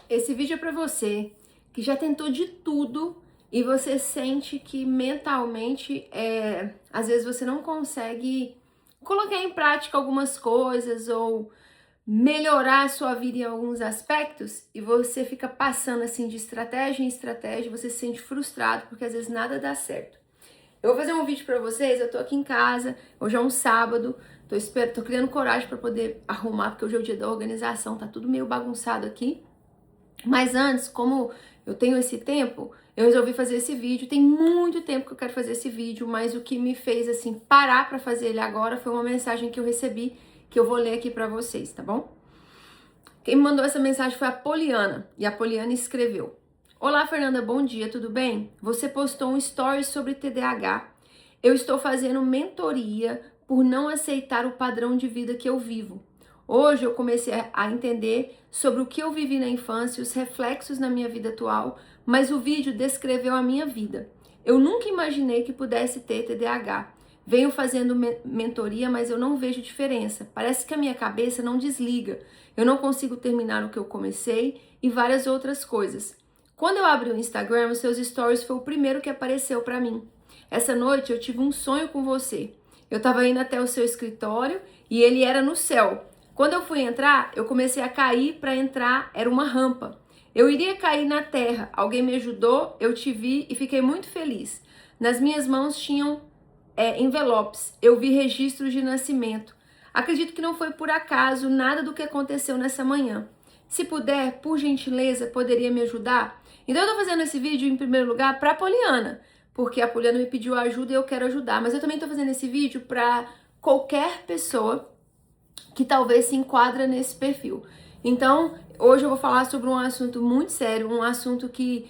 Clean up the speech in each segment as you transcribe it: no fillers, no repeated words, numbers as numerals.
Esse vídeo é para você que já tentou de tudo e você sente que mentalmente, às vezes você não consegue colocar em prática algumas coisas ou melhorar a sua vida em alguns aspectos e você fica passando assim de estratégia em estratégia, você se sente frustrado porque às vezes nada dá certo. Eu vou fazer um vídeo pra vocês, eu tô aqui em casa, hoje é um sábado, tô criando coragem pra poder arrumar, porque hoje é o dia da organização, tá tudo meio bagunçado aqui. Mas antes, como eu tenho esse tempo, eu resolvi fazer esse vídeo. Tem muito tempo que eu quero fazer esse vídeo, mas o que me fez assim parar pra fazer ele agora foi uma mensagem que eu recebi, que eu vou ler aqui pra vocês, tá bom? Quem me mandou essa mensagem foi a Poliana, e a Poliana escreveu: Olá, Fernanda, bom dia, tudo bem? Você postou um story sobre TDAH. Eu estou fazendo mentoria por não aceitar o padrão de vida que eu vivo. Hoje eu comecei a entender sobre o que eu vivi na infância e os reflexos na minha vida atual, mas o vídeo descreveu a minha vida. Eu nunca imaginei que pudesse ter TDAH. Venho fazendo mentoria, mas eu não vejo diferença. Parece que a minha cabeça não desliga. Eu não consigo terminar o que eu comecei e várias outras coisas. Quando eu abri o Instagram, os seus stories foi o primeiro que apareceu para mim. Essa noite eu tive um sonho com você. Eu estava indo até o seu escritório e ele era no céu. Quando eu fui entrar, eu comecei a cair para entrar, era uma rampa. Eu iria cair na terra, alguém me ajudou, eu te vi e fiquei muito feliz. Nas minhas mãos tinham envelopes, eu vi registros de nascimento. Acredito que não foi por acaso nada do que aconteceu nessa manhã. Se puder, por gentileza, poderia me ajudar? Então eu tô fazendo esse vídeo em primeiro lugar para Poliana, porque a Poliana me pediu ajuda e eu quero ajudar. Mas eu também tô fazendo esse vídeo para qualquer pessoa que talvez se enquadra nesse perfil. Então, hoje eu vou falar sobre um assunto muito sério, um assunto que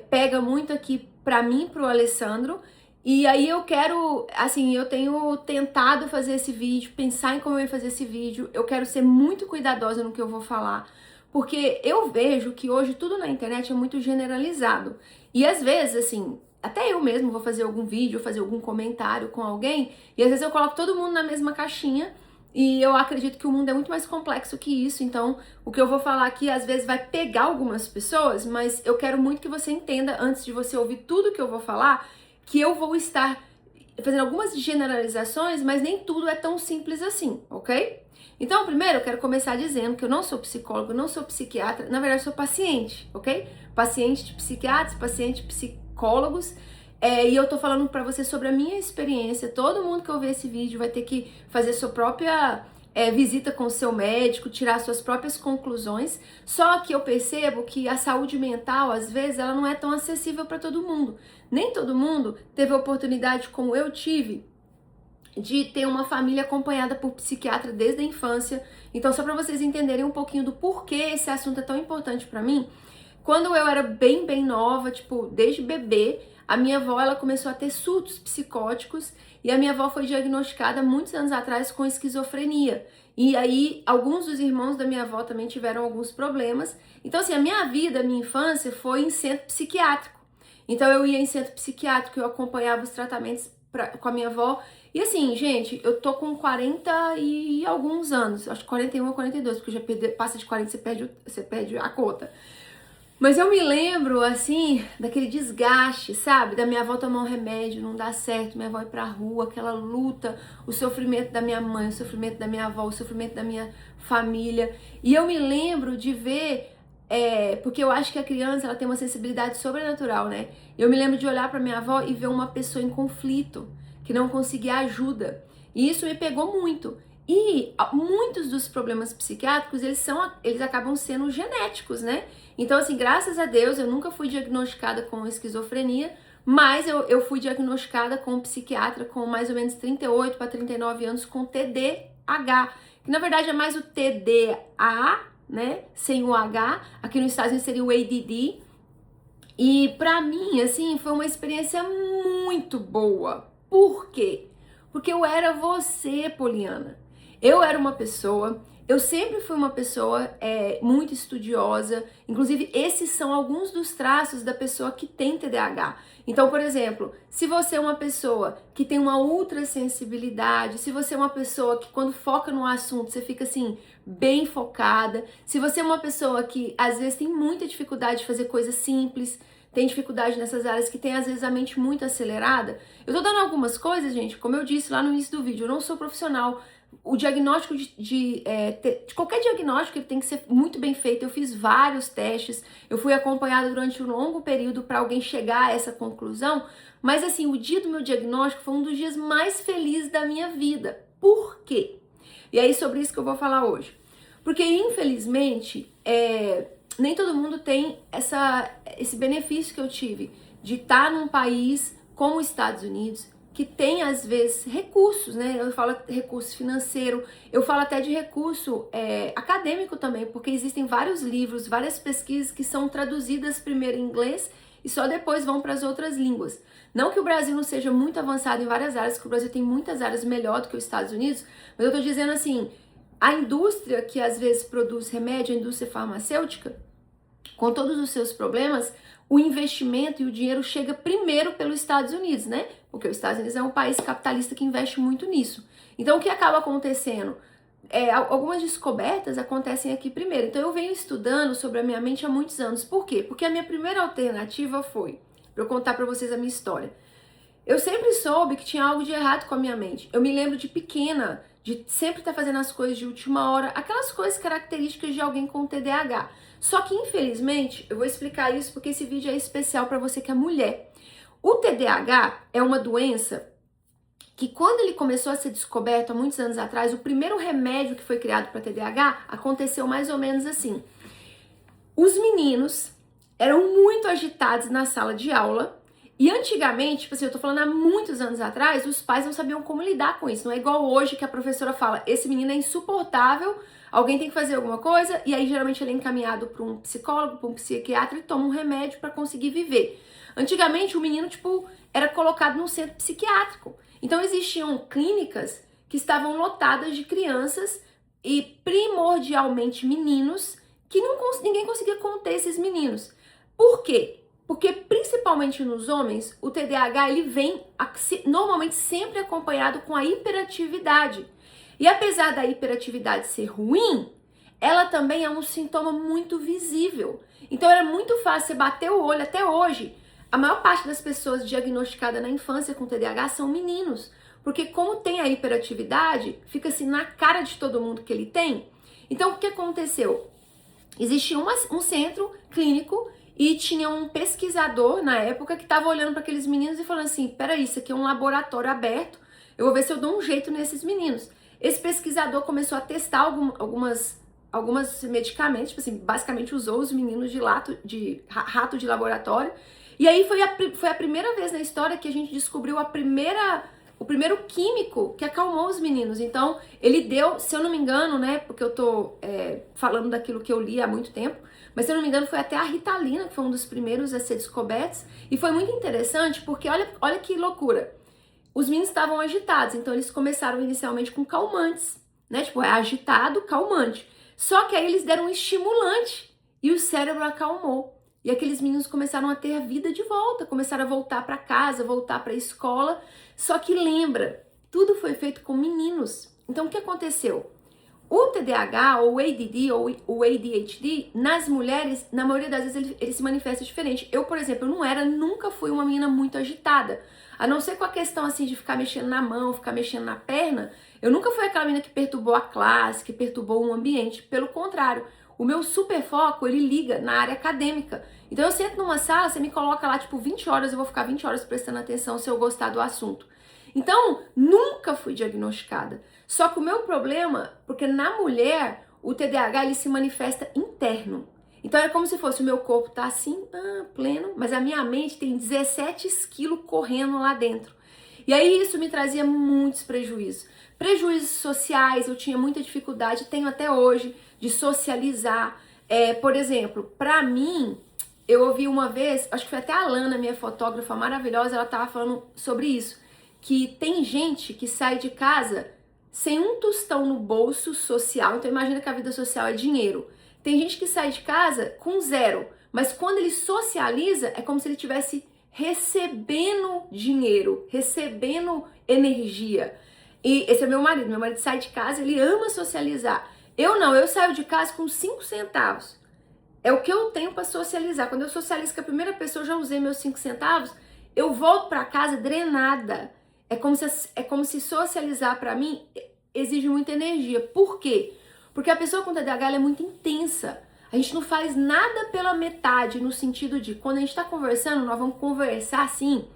pega muito aqui para mim, pro Alessandro. E aí eu quero, assim, eu tenho tentado fazer esse vídeo, pensar em como eu ia fazer esse vídeo. Eu quero ser muito cuidadosa no que eu vou falar, porque eu vejo que hoje tudo na internet é muito generalizado. E às vezes, assim, até eu mesmo vou fazer algum vídeo, fazer algum comentário com alguém, e às vezes eu coloco todo mundo na mesma caixinha, e eu acredito que o mundo é muito mais complexo que isso. Então, o que eu vou falar aqui às vezes vai pegar algumas pessoas, mas eu quero muito que você entenda, antes de você ouvir tudo que eu vou falar, que eu vou estar fazendo algumas generalizações, mas nem tudo é tão simples assim, ok? Então, primeiro, eu quero começar dizendo que eu não sou psicólogo, não sou psiquiatra, na verdade, eu sou paciente, ok? Paciente de psiquiatras, paciente de psicólogos, e eu tô falando pra você sobre a minha experiência. Todo mundo que ouvir esse vídeo vai ter que fazer sua própria visita com o seu médico, tirar suas próprias conclusões. Só que eu percebo que a saúde mental, às vezes, ela não é tão acessível para todo mundo. Nem todo mundo teve a oportunidade, como eu tive, de ter uma família acompanhada por psiquiatra desde a infância. Então, só para vocês entenderem um pouquinho do porquê esse assunto é tão importante para mim, quando eu era bem nova, tipo, desde bebê, a minha avó, ela começou a ter surtos psicóticos e a minha avó foi diagnosticada muitos anos atrás com esquizofrenia. E aí, alguns dos irmãos da minha avó também tiveram alguns problemas. Então, assim, a minha vida, a minha infância foi em centro psiquiátrico. Então, eu ia em centro psiquiátrico, eu acompanhava os tratamentos com a minha avó. E assim, gente, eu tô com 40 e alguns anos, acho que 41 ou 42, porque já passa de 40 você perde a conta. Mas eu me lembro, assim, daquele desgaste, sabe? Da minha avó tomar um remédio, não dá certo, minha avó ir pra rua, aquela luta, o sofrimento da minha mãe, o sofrimento da minha avó, o sofrimento da minha família. E eu me lembro de ver, porque eu acho que a criança, ela tem uma sensibilidade sobrenatural, né? Eu me lembro de olhar pra minha avó e ver uma pessoa em conflito, que não conseguia ajuda. E isso me pegou muito. E muitos dos problemas psiquiátricos, eles acabam sendo genéticos, né? Então, assim, graças a Deus, eu nunca fui diagnosticada com esquizofrenia, mas eu fui diagnosticada com um psiquiatra com mais ou menos 38 para 39 anos com TDAH, que na verdade é mais o TDA, né? Sem o H, aqui nos Estados Unidos seria o ADD. E pra mim, assim, foi uma experiência muito boa. Por quê? Porque eu era você, Poliana. Eu era uma pessoa Eu sempre fui uma pessoa muito estudiosa, inclusive esses são alguns dos traços da pessoa que tem TDAH. Então, por exemplo, se você é uma pessoa que tem uma ultra sensibilidade, se você é uma pessoa que quando foca no assunto você fica assim, bem focada, se você é uma pessoa que às vezes tem muita dificuldade de fazer coisas simples, tem dificuldade nessas áreas que tem às vezes a mente muito acelerada. Eu tô dando algumas coisas, gente, como eu disse lá no início do vídeo, eu não sou profissional. O diagnóstico de qualquer diagnóstico ele tem que ser muito bem feito. Eu fiz vários testes, eu fui acompanhada durante um longo período para alguém chegar a essa conclusão, mas assim, o dia do meu diagnóstico foi um dos dias mais felizes da minha vida. Por quê? E é sobre isso que eu vou falar hoje. Porque infelizmente, nem todo mundo tem esse benefício que eu tive de estar num país como os Estados Unidos, que tem às vezes recursos, né? Eu falo recurso financeiro, eu falo até de recurso acadêmico também, porque existem vários livros, várias pesquisas que são traduzidas primeiro em inglês e só depois vão para as outras línguas. Não que o Brasil não seja muito avançado em várias áreas, que o Brasil tem muitas áreas melhor do que os Estados Unidos, mas eu tô dizendo assim, a indústria que às vezes produz remédio, a indústria farmacêutica, com todos os seus problemas, o investimento e o dinheiro chega primeiro pelos Estados Unidos, né? Porque os Estados Unidos é um país capitalista que investe muito nisso. Então, o que acaba acontecendo? Algumas descobertas acontecem aqui primeiro. Então, eu venho estudando sobre a minha mente há muitos anos. Por quê? Porque a minha primeira alternativa foi, para eu contar para vocês a minha história, eu sempre soube que tinha algo de errado com a minha mente. Eu me lembro de pequena, de sempre estar fazendo as coisas de última hora, aquelas coisas características de alguém com TDAH. Só que, infelizmente, eu vou explicar isso porque esse vídeo é especial para você que é mulher. O TDAH é uma doença que, quando ele começou a ser descoberto há muitos anos atrás, o primeiro remédio que foi criado para TDAH aconteceu mais ou menos assim. Os meninos eram muito agitados na sala de aula. E antigamente, tipo assim, eu tô falando há muitos anos atrás, os pais não sabiam como lidar com isso. Não é igual hoje que a professora fala, esse menino é insuportável, alguém tem que fazer alguma coisa, e aí geralmente ele é encaminhado para um psicólogo, para um psiquiatra e toma um remédio para conseguir viver. Antigamente o menino, tipo, era colocado num centro psiquiátrico. Então existiam clínicas que estavam lotadas de crianças e primordialmente meninos que ninguém conseguia conter esses meninos. Por quê? Porque principalmente nos homens, o TDAH ele vem normalmente sempre acompanhado com a hiperatividade. E apesar da hiperatividade ser ruim, ela também é um sintoma muito visível. Então era muito fácil você bater o olho até hoje. A maior parte das pessoas diagnosticadas na infância com TDAH são meninos. Porque como tem a hiperatividade, fica assim na cara de todo mundo que ele tem. Então o que aconteceu? Existia um centro clínico e tinha um pesquisador na época que estava olhando para aqueles meninos e falando assim, peraí, isso aqui é um laboratório aberto, eu vou ver se eu dou um jeito nesses meninos. Esse pesquisador começou a testar algumas medicamentos, tipo assim, basicamente usou os meninos de rato de laboratório. E aí foi a primeira vez na história que a gente descobriu o primeiro químico que acalmou os meninos. Então, ele deu, se eu não me engano, né, porque eu tô falando daquilo que eu li há muito tempo, mas se eu não me engano foi até a Ritalina, que foi um dos primeiros a ser descobertos. E foi muito interessante porque olha que loucura. Os meninos estavam agitados, então eles começaram inicialmente com calmantes, né, tipo, é agitado, calmante. Só que aí eles deram um estimulante e o cérebro acalmou. E aqueles meninos começaram a ter a vida de volta, começaram a voltar para casa, voltar para a escola. Só que lembra, tudo foi feito com meninos. Então o que aconteceu? O TDAH, ou o ADD, ou o ADHD, nas mulheres, na maioria das vezes ele se manifesta diferente. Eu, por exemplo, nunca fui uma menina muito agitada. A não ser com a questão assim de ficar mexendo na mão, ficar mexendo na perna, eu nunca fui aquela menina que perturbou a classe, que perturbou o ambiente. Pelo contrário, o meu super foco, ele liga na área acadêmica. Então eu sento numa sala, você me coloca lá tipo 20 horas, eu vou ficar 20 horas prestando atenção se eu gostar do assunto. Então, nunca fui diagnosticada. Só que o meu problema, porque na mulher, o TDAH ele se manifesta interno. Então é como se fosse o meu corpo tá assim, pleno, mas a minha mente tem 17 quilos correndo lá dentro. E aí isso me trazia muitos prejuízos. Prejuízos sociais, eu tinha muita dificuldade, tenho até hoje, de socializar. Por exemplo, pra mim, eu ouvi uma vez, acho que foi até a Alana, minha fotógrafa maravilhosa, ela tava falando sobre isso. Que tem gente que sai de casa sem um tostão no bolso social. Então imagina que a vida social é dinheiro. Tem gente que sai de casa com zero, mas quando ele socializa, é como se ele tivesse recebendo dinheiro, recebendo energia. E esse é meu marido sai de casa, ele ama socializar. Eu não, eu saio de casa com 5 centavos. É o que eu tenho para socializar. Quando eu socializo com a primeira pessoa, eu já usei meus 5 centavos, eu volto para casa drenada. É como se socializar para mim exige muita energia. Por quê? Porque a pessoa com TDAH ela é muito intensa. A gente não faz nada pela metade, no sentido de, quando a gente está conversando, nós vamos conversar assim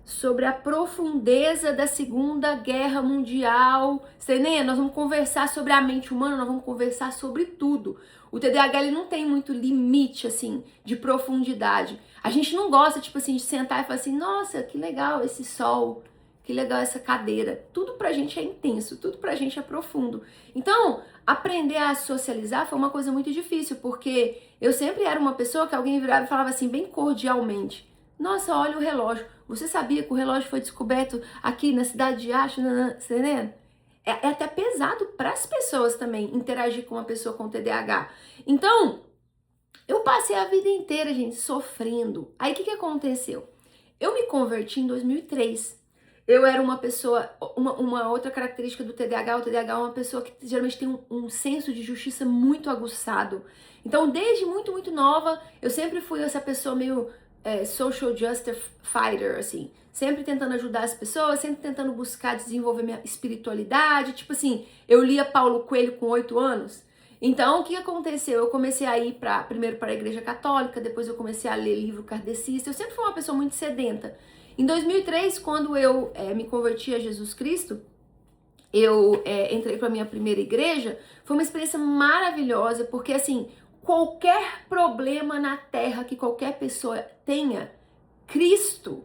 sobre a profundeza da Segunda Guerra Mundial. Você nem, nós vamos conversar sobre a mente humana, nós vamos conversar sobre tudo. O TDAH ele não tem muito limite assim de profundidade. A gente não gosta tipo assim de sentar e falar assim: "Nossa, que legal esse sol, que legal essa cadeira". Tudo pra gente é intenso, tudo pra gente é profundo. Então, aprender a socializar foi uma coisa muito difícil, porque eu sempre era uma pessoa que alguém virava e falava assim bem cordialmente: "Nossa, olha o relógio. Você sabia que o relógio foi descoberto aqui na cidade de Acho?" Você tá entendendo? É até pesado para as pessoas também interagir com uma pessoa com TDAH. Então, eu passei a vida inteira, gente, sofrendo. Aí, o que aconteceu? Eu me converti em 2003. Eu era uma pessoa, uma outra característica do TDAH, o TDAH é uma pessoa que geralmente tem um senso de justiça muito aguçado. Então, desde muito, muito nova, eu sempre fui essa pessoa meio social justice fighter, assim. Sempre tentando ajudar as pessoas, sempre tentando buscar desenvolver minha espiritualidade. Tipo assim, eu lia Paulo Coelho com 8 anos. Então, o que aconteceu? Eu comecei a ir primeiro para a igreja católica, depois eu comecei a ler livro kardecista. Eu sempre fui uma pessoa muito sedenta. Em 2003, quando eu me converti a Jesus Cristo, eu entrei para a minha primeira igreja. Foi uma experiência maravilhosa, porque assim, qualquer problema na terra que qualquer pessoa tenha, Cristo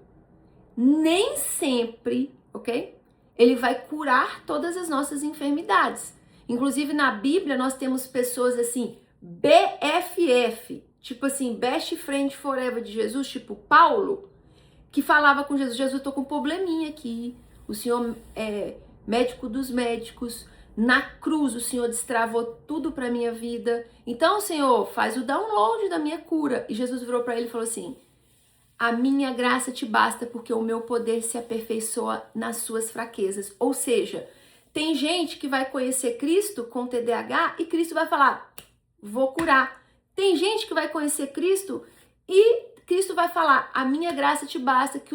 nem sempre, ok? Ele vai curar todas as nossas enfermidades. Inclusive na Bíblia nós temos pessoas assim, BFF, tipo assim, Best Friend Forever de Jesus, tipo Paulo, que falava com Jesus: "Jesus, eu tô com um probleminha aqui, o Senhor é médico dos médicos, na cruz o Senhor destravou tudo pra minha vida, então Senhor, faz o download da minha cura". E Jesus virou pra ele e falou assim: "A minha graça te basta, porque o meu poder se aperfeiçoa nas suas fraquezas". Ou seja, tem gente que vai conhecer Cristo com TDAH e Cristo vai falar: "Vou curar". Tem gente que vai conhecer Cristo e Cristo vai falar: "A minha graça te basta, que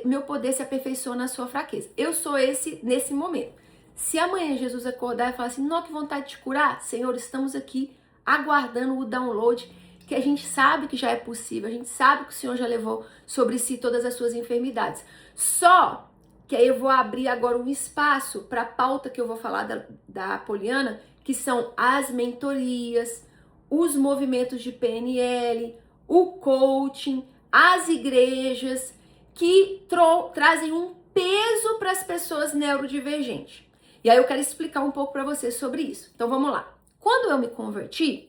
meu poder se aperfeiçoa na sua fraqueza". Eu sou esse nesse momento. Se amanhã Jesus acordar e falar assim: "Não, que vontade de te curar", Senhor, estamos aqui aguardando o download, que a gente sabe que já é possível, a gente sabe que o Senhor já levou sobre si todas as suas enfermidades. Só que aí eu vou abrir agora um espaço para a pauta que eu vou falar da Poliana, que são as mentorias, os movimentos de PNL, o coaching, as igrejas que trazem um peso para as pessoas neurodivergentes. E aí eu quero explicar um pouco para vocês sobre isso. Então vamos lá. Quando eu me converti,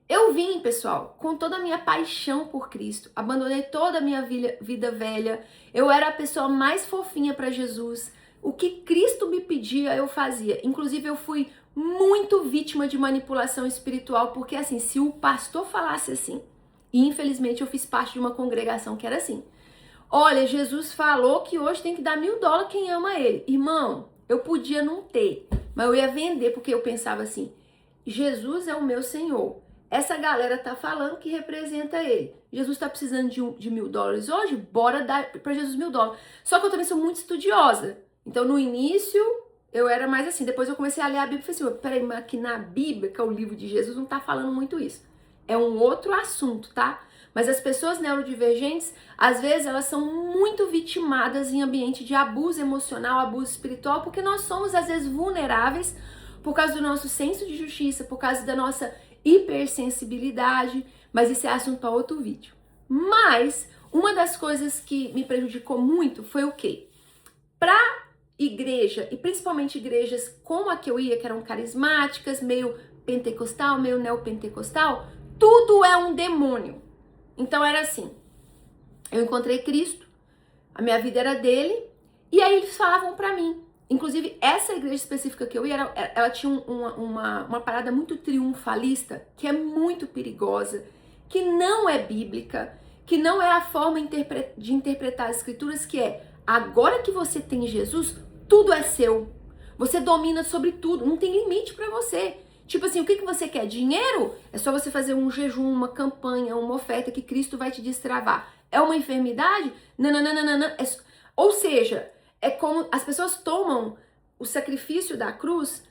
eu vim, pessoal, com toda a minha paixão por Cristo, abandonei toda a minha vida velha, eu era a pessoa mais fofinha para Jesus, o que Cristo me pedia eu fazia. Inclusive eu fui muito vítima de manipulação espiritual, porque assim, se o pastor falasse assim, e infelizmente eu fiz parte de uma congregação que era assim: "Olha, Jesus falou que hoje tem que dar $1.000 quem ama ele". Irmão, eu podia não ter, mas eu ia vender, porque eu pensava assim: Jesus é o meu Senhor. Essa galera tá falando que representa ele. Jesus tá precisando de $1.000 hoje? Bora dar pra Jesus $1.000. Só que eu também sou muito estudiosa. Então, no início, eu era mais assim. Depois eu comecei a ler a Bíblia e falei assim: "Peraí, mas aqui na Bíblia, que é o livro de Jesus, não tá falando muito isso". É um outro assunto, tá? Mas as pessoas neurodivergentes, às vezes, elas são muito vitimadas em ambiente de abuso emocional, abuso espiritual, porque nós somos, às vezes, vulneráveis por causa do nosso senso de justiça, por causa da nossa hipersensibilidade, mas isso é assunto para outro vídeo. Mas uma das coisas que me prejudicou muito foi o quê? Pra igreja, e principalmente igrejas como a que eu ia, que eram carismáticas, meio pentecostal, meio neopentecostal, tudo é um demônio. Então era assim, eu encontrei Cristo, a minha vida era dele, e aí eles falavam pra mim: Inclusive, essa igreja específica que eu ia, ela tinha uma parada muito triunfalista, que é muito perigosa, que não é bíblica, que não é a forma de interpretar as escrituras, que é, agora que você tem Jesus, tudo é seu. Você domina sobre tudo, não tem limite para você. Tipo assim, o que você quer? Dinheiro? É só você fazer um jejum, uma campanha, uma oferta que Cristo vai te destravar. É uma enfermidade? Não. Ou seja, é como as pessoas tomam o sacrifício da cruz,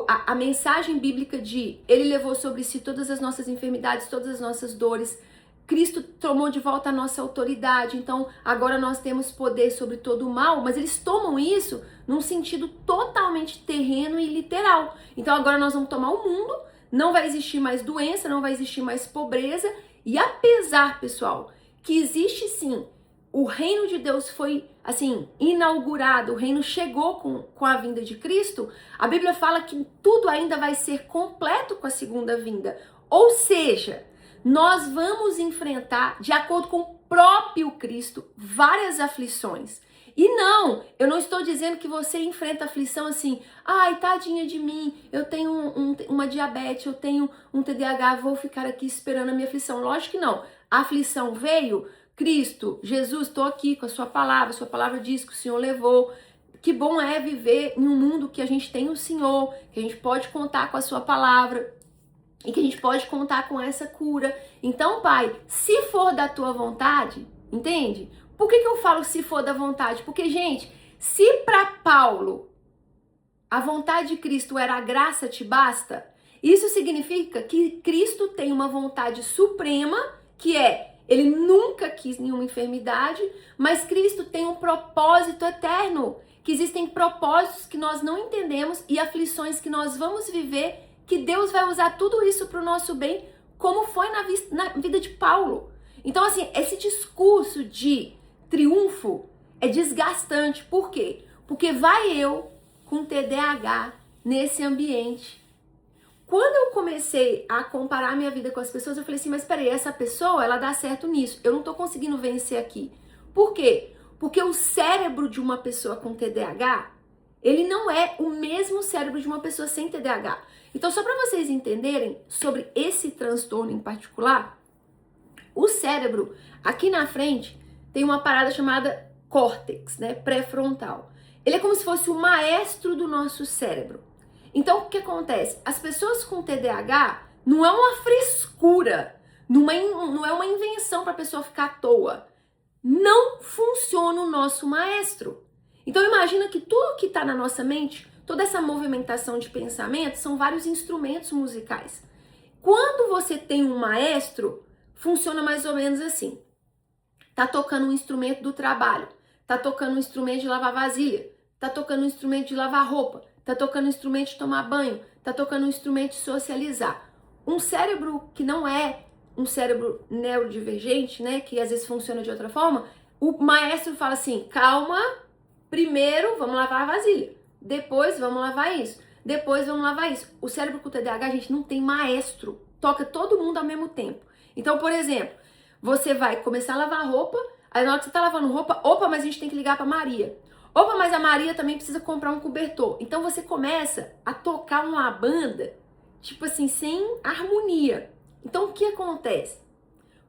a mensagem bíblica de ele levou sobre si todas as nossas enfermidades, todas as nossas dores. Cristo tomou de volta a nossa autoridade, então agora nós temos poder sobre todo o mal, mas eles tomam isso num sentido totalmente terreno e literal. Então agora nós vamos tomar o mundo, não vai existir mais doença, não vai existir mais pobreza, e apesar, pessoal, que existe sim, o reino de Deus foi, assim, inaugurado, o reino chegou com a vinda de Cristo, a Bíblia fala que tudo ainda vai ser completo com a segunda vinda. Ou seja, nós vamos enfrentar, de acordo com o próprio Cristo, várias aflições. E não, eu não estou dizendo que você enfrenta aflição assim, ai, tadinha de mim, eu tenho uma diabetes, eu tenho um TDAH, vou ficar aqui esperando a minha aflição. Lógico que não. A aflição veio, Cristo, Jesus, estou aqui com a sua palavra diz que o Senhor levou. Que bom é viver em um mundo que a gente tem o Senhor, que a gente pode contar com a sua palavra e que a gente pode contar com essa cura. Então, Pai, se for da tua vontade, entende? Por que eu falo se for da vontade? Porque, gente, se para Paulo a vontade de Cristo era a graça te basta, isso significa que Cristo tem uma vontade suprema, que é ele nunca quis nenhuma enfermidade, mas Cristo tem um propósito eterno, que existem propósitos que nós não entendemos e aflições que nós vamos viver, que Deus vai usar tudo isso para o nosso bem, como foi na vida de Paulo. Então, assim, esse discurso de triunfo é desgastante. Por quê? Porque vai eu com TDAH nesse ambiente. Quando eu comecei a comparar minha vida com as pessoas, eu falei assim, mas peraí, essa pessoa, ela dá certo nisso. Eu não tô conseguindo vencer aqui. Por quê? Porque o cérebro de uma pessoa com TDAH, ele não é o mesmo cérebro de uma pessoa sem TDAH. Então, só para vocês entenderem sobre esse transtorno em particular, o cérebro, aqui na frente, tem uma parada chamada córtex, né, pré-frontal. Ele é como se fosse o maestro do nosso cérebro. Então, o que acontece? As pessoas com TDAH não é uma frescura, não é uma invenção para a pessoa ficar à toa. Não funciona o nosso maestro. Então, imagina que tudo que está na nossa mente, toda essa movimentação de pensamento, são vários instrumentos musicais. Quando você tem um maestro, funciona mais ou menos assim. Tá tocando um instrumento do trabalho, tá tocando um instrumento de lavar vasilha, tá tocando um instrumento de lavar roupa, tá tocando um instrumento de tomar banho, tá tocando um instrumento de socializar. Um cérebro que não é um cérebro neurodivergente, né, que às vezes funciona de outra forma, o maestro fala assim, calma, primeiro vamos lavar a vasilha, depois vamos lavar isso, depois vamos lavar isso. O cérebro com TDAH, a gente não tem maestro, toca todo mundo ao mesmo tempo. Então, por exemplo, você vai começar a lavar roupa, aí na hora que você tá lavando roupa, opa, mas a gente tem que ligar pra Maria. Opa, mas a Maria também precisa comprar um cobertor. Então você começa a tocar uma banda, tipo assim, sem harmonia. Então o que acontece?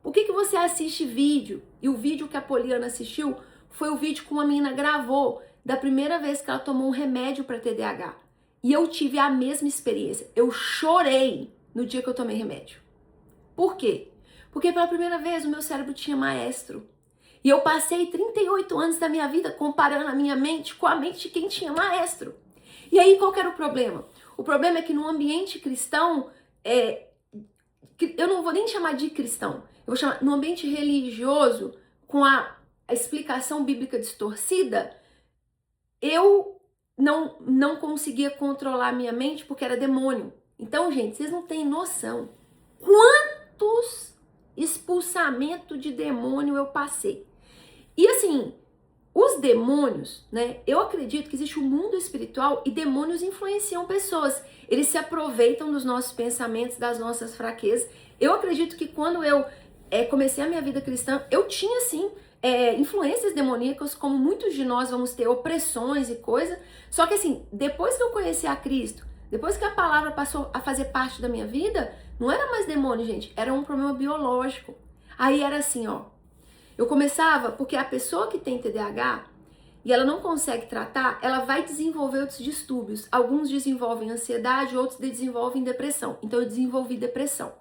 Por que você assiste vídeo? E o vídeo que a Poliana assistiu foi o vídeo que uma menina gravou da primeira vez que ela tomou um remédio para TDAH. E eu tive a mesma experiência. Eu chorei no dia que eu tomei remédio. Por quê? Porque pela primeira vez o meu cérebro tinha maestro. E eu passei 38 anos da minha vida comparando a minha mente com a mente de quem tinha maestro. E aí qual que era o problema? O problema é que no ambiente cristão, eu não vou nem chamar de cristão, eu vou chamar no ambiente religioso, com a explicação bíblica distorcida, eu não conseguia controlar a minha mente porque era demônio. Então, gente, vocês não têm noção quantos expulsamentos de demônio eu passei. E assim, os demônios, né? Eu acredito que existe um mundo espiritual e demônios influenciam pessoas. Eles se aproveitam dos nossos pensamentos, das nossas fraquezas. Eu acredito que quando eu comecei a minha vida cristã, eu tinha sim influências demoníacas, como muitos de nós vamos ter opressões e coisa. Só que assim, depois que eu conheci a Cristo, depois que a palavra passou a fazer parte da minha vida, não era mais demônio, gente, era um problema biológico. Aí era assim, ó, eu começava, porque a pessoa que tem TDAH e ela não consegue tratar, ela vai desenvolver outros distúrbios. Alguns desenvolvem ansiedade, outros desenvolvem depressão. Então eu desenvolvi depressão.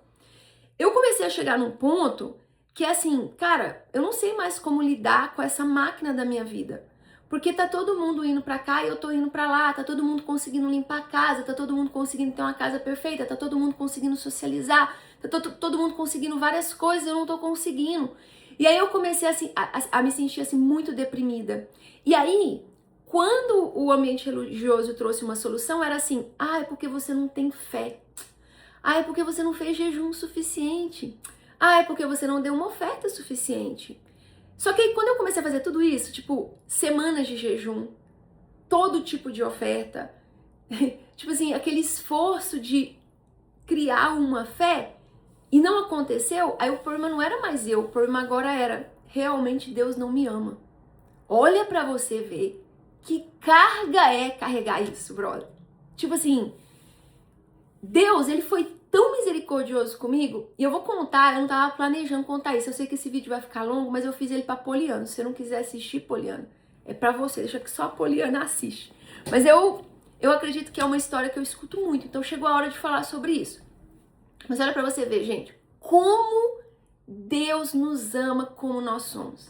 Eu comecei a chegar num ponto que é assim, cara, eu não sei mais como lidar com essa máquina da minha vida. Porque tá todo mundo indo pra cá e eu tô indo pra lá, tá todo mundo conseguindo limpar a casa, tá todo mundo conseguindo ter uma casa perfeita, tá todo mundo conseguindo socializar, tá todo mundo conseguindo várias coisas, eu não tô conseguindo. E aí eu comecei assim, a me sentir assim muito deprimida. E aí, quando o ambiente religioso trouxe uma solução, era assim, é porque você não tem fé. É porque você não fez jejum suficiente. É porque você não deu uma oferta suficiente. Só que aí, quando eu comecei a fazer tudo isso, tipo, semanas de jejum, todo tipo de oferta, tipo assim, aquele esforço de criar uma fé, e não aconteceu, aí o problema não era mais eu, o problema agora era, realmente Deus não me ama. Olha pra você ver que carga é carregar isso, brother. Tipo assim, Deus, ele foi tão misericordioso comigo, e eu vou contar, eu não tava planejando contar isso, eu sei que esse vídeo vai ficar longo, mas eu fiz ele pra Poliana. Se você não quiser assistir, Poliana, é pra você, deixa que só a Poliana assiste. Mas eu acredito que é uma história que eu escuto muito, então chegou a hora de falar sobre isso. Mas olha pra você ver, gente, como Deus nos ama como nós somos.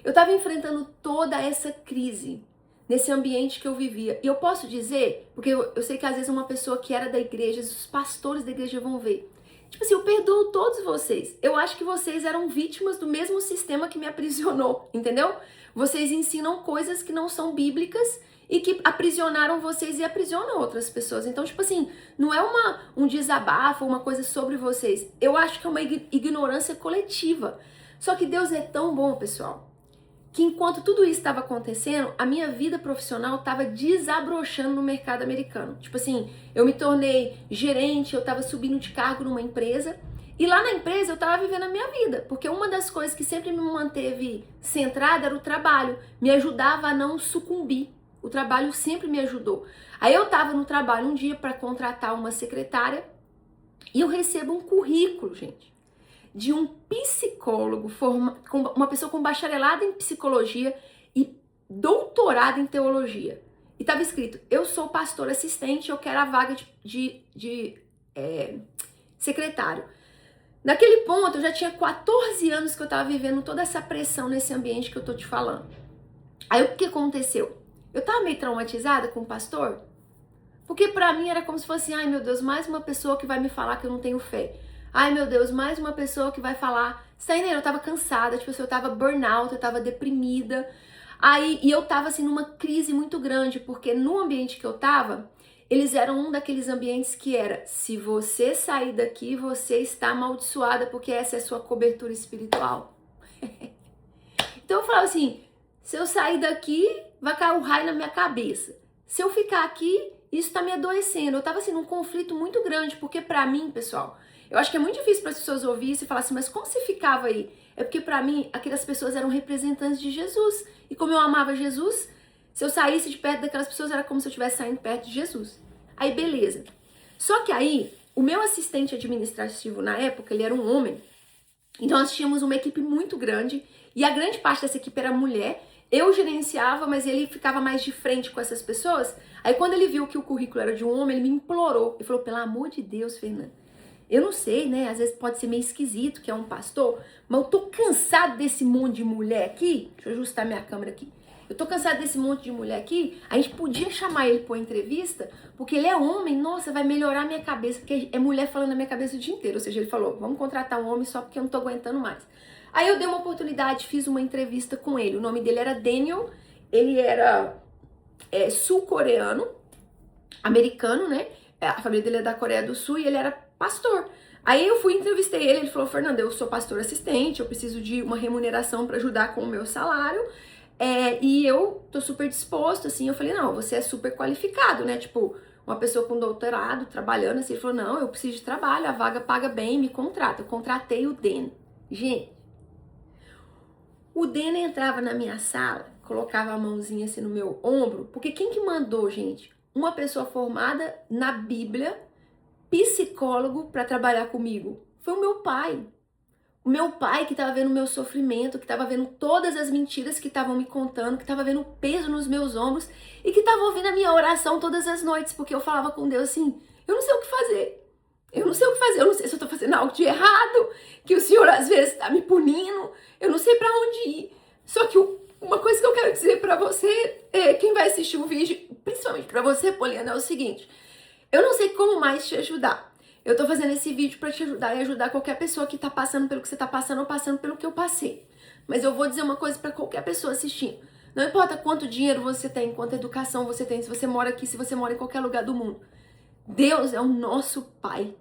Eu tava enfrentando toda essa crise nesse ambiente que eu vivia. E eu posso dizer, porque eu sei que às vezes uma pessoa que era da igreja, os pastores da igreja vão ver. Tipo assim, eu perdoo todos vocês. Eu acho que vocês eram vítimas do mesmo sistema que me aprisionou, entendeu? Vocês ensinam coisas que não são bíblicas e que aprisionaram vocês e aprisionam outras pessoas. Então, tipo assim, não é um desabafo, uma coisa sobre vocês. Eu acho que é uma ignorância coletiva. Só que Deus é tão bom, pessoal, que enquanto tudo isso estava acontecendo, a minha vida profissional estava desabrochando no mercado americano. Tipo assim, eu me tornei gerente, eu estava subindo de cargo numa empresa, e lá na empresa eu estava vivendo a minha vida, porque uma das coisas que sempre me manteve centrada era o trabalho, me ajudava a não sucumbir. O trabalho sempre me ajudou. Aí eu estava no trabalho um dia para contratar uma secretária, e eu recebo um currículo, gente, de um psicólogo, uma pessoa com bacharelado em psicologia e doutorado em teologia. E estava escrito, eu sou pastor assistente, eu quero a vaga de secretário. Naquele ponto, eu já tinha 14 anos que eu estava vivendo toda essa pressão nesse ambiente que eu tô te falando. Aí o que aconteceu? Eu tava meio traumatizada com o pastor, porque pra mim era como se fosse, ai meu Deus, mais uma pessoa que vai me falar que eu não tenho fé. Ai meu Deus, mais uma pessoa que vai falar. Você tá entendendo? Eu tava cansada, tipo assim, eu tava burnout, eu tava deprimida. E eu tava assim numa crise muito grande, porque no ambiente que eu tava, eles eram um daqueles ambientes que era, se você sair daqui, você está amaldiçoada, porque essa é a sua cobertura espiritual. Então eu falava assim, se eu sair daqui, vai cair um raio na minha cabeça. Se eu ficar aqui, isso tá me adoecendo. Eu tava assim num conflito muito grande, porque pra mim, pessoal, eu acho que é muito difícil para as pessoas ouvirem isso e falar assim, mas como você ficava aí? É porque pra mim, aquelas pessoas eram representantes de Jesus. E como eu amava Jesus, se eu saísse de perto daquelas pessoas, era como se eu estivesse saindo perto de Jesus. Aí, beleza. Só que aí, o meu assistente administrativo na época, ele era um homem. Então nós tínhamos uma equipe muito grande, e a grande parte dessa equipe era mulher. Eu gerenciava, mas ele ficava mais de frente com essas pessoas. Aí quando ele viu que o currículo era de um homem, ele me implorou. Ele falou, pelo amor de Deus, Fernanda, eu não sei, né? Às vezes pode ser meio esquisito que é um pastor, mas eu tô cansado desse monte de mulher aqui. Deixa eu ajustar minha câmera aqui. Eu tô cansado desse monte de mulher aqui. A gente podia chamar ele pra uma entrevista, porque ele é homem, nossa, vai melhorar a minha cabeça, porque é mulher falando na minha cabeça o dia inteiro. Ou seja, ele falou, vamos contratar um homem só porque eu não tô aguentando mais. Aí eu dei uma oportunidade, fiz uma entrevista com ele. O nome dele era Daniel, ele era sul-coreano, americano, né? A família dele é da Coreia do Sul e ele era pastor. Aí eu fui entrevistei ele, ele falou, Fernanda, eu sou pastor assistente, eu preciso de uma remuneração para ajudar com o meu salário, e eu tô super disposto, assim. Eu falei, não, você é super qualificado, né? Tipo, uma pessoa com doutorado, trabalhando, assim. Ele falou, não, eu preciso de trabalho, a vaga paga bem, me contrata. Eu contratei o Dan. Gente, O Dena entrava na minha sala, colocava a mãozinha assim no meu ombro, porque quem que mandou, gente? Uma pessoa formada na Bíblia, psicólogo, para trabalhar comigo. Foi o meu pai. O meu pai que estava vendo o meu sofrimento, que estava vendo todas as mentiras que estavam me contando, que estava vendo o peso nos meus ombros e que estava ouvindo a minha oração todas as noites, porque eu falava com Deus assim, eu não sei o que fazer. Eu não sei o que fazer, eu não sei se eu tô fazendo algo de errado, que o Senhor às vezes tá me punindo, eu não sei pra onde ir. Só que uma coisa que eu quero dizer pra você, quem vai assistir o vídeo, principalmente pra você, Poliana, é o seguinte, eu não sei como mais te ajudar. Eu tô fazendo esse vídeo pra te ajudar e ajudar qualquer pessoa que tá passando pelo que você tá passando ou passando pelo que eu passei. Mas eu vou dizer uma coisa pra qualquer pessoa assistindo. Não importa quanto dinheiro você tem, quanta educação você tem, se você mora aqui, se você mora em qualquer lugar do mundo. Deus é o nosso Pai.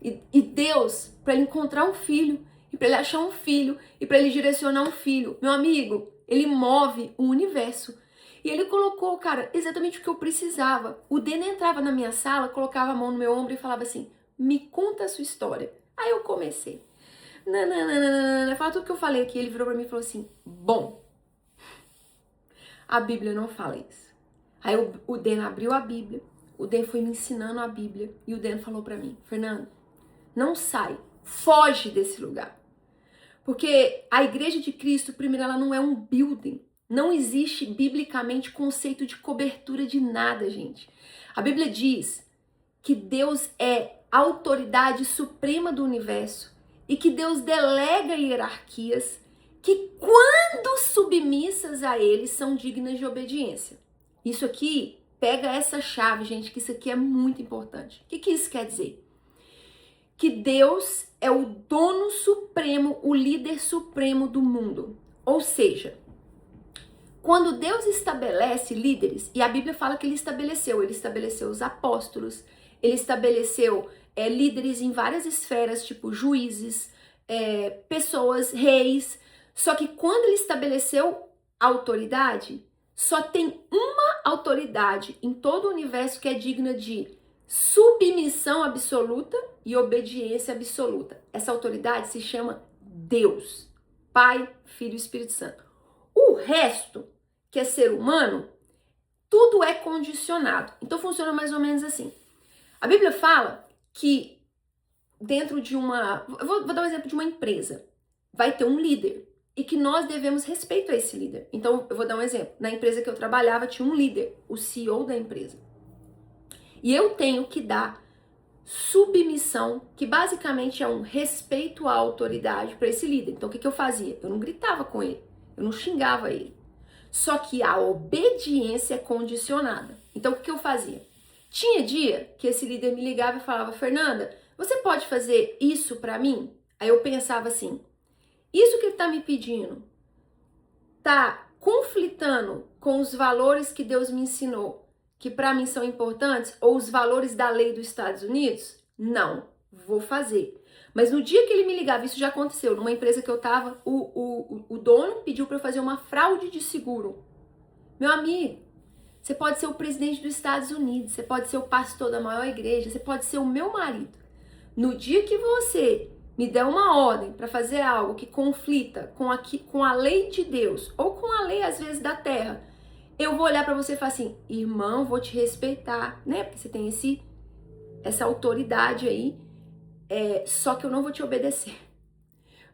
E Deus, para ele encontrar um filho, e para ele achar um filho, e para ele direcionar um filho, meu amigo, ele move o universo. E ele colocou, cara, exatamente o que eu precisava. O Dena entrava na minha sala, colocava a mão no meu ombro e falava assim, me conta a sua história. Aí eu comecei. Fala tudo que eu falei aqui. Ele virou para mim e falou assim, bom, a Bíblia não fala isso. Aí o Dena abriu a Bíblia, o Dena foi me ensinando a Bíblia, e o Dena falou para mim, Fernando, não sai, foge desse lugar. Porque a Igreja de Cristo, primeiro, ela não é um building. Não existe biblicamente conceito de cobertura de nada, gente. A Bíblia diz que Deus é a autoridade suprema do universo e que Deus delega hierarquias que, quando submissas a Ele, são dignas de obediência. Isso aqui, pega essa chave, gente, que isso aqui é muito importante. O que isso quer dizer? Que Deus é o dono supremo, o líder supremo do mundo. Ou seja, quando Deus estabelece líderes, e a Bíblia fala que ele estabeleceu os apóstolos, ele estabeleceu líderes em várias esferas, tipo juízes, pessoas, reis. Só que quando ele estabeleceu a autoridade, só tem uma autoridade em todo o universo que é digna de submissão absoluta e obediência absoluta. Essa autoridade se chama Deus, Pai, Filho e Espírito Santo. O resto, que é ser humano, tudo é condicionado. Então funciona mais ou menos assim. A Bíblia fala que dentro de uma... Vou dar um exemplo de uma empresa. Vai ter um líder e que nós devemos respeito a esse líder. Então eu vou dar um exemplo. Na empresa que eu trabalhava tinha um líder, o CEO da empresa. E eu tenho que dar submissão, que basicamente é um respeito à autoridade para esse líder. Então o que eu fazia? Eu não gritava com ele, eu não xingava ele. Só que a obediência é condicionada. Então o que eu fazia? Tinha dia que esse líder me ligava e falava, Fernanda, você pode fazer isso para mim? Aí eu pensava assim, isso que ele tá me pedindo tá conflitando com os valores que Deus me ensinou, que para mim são importantes, ou os valores da lei dos Estados Unidos? Não, vou fazer. Mas no dia que ele me ligava, isso já aconteceu, numa empresa que eu tava, o dono pediu para eu fazer uma fraude de seguro. Meu amigo, você pode ser o presidente dos Estados Unidos, você pode ser o pastor da maior igreja, você pode ser o meu marido. No dia que você me der uma ordem para fazer algo que conflita com a lei de Deus, ou com a lei, às vezes, da terra, eu vou olhar para você e falar assim, irmão, vou te respeitar, né? Porque você tem essa autoridade aí, só que eu não vou te obedecer.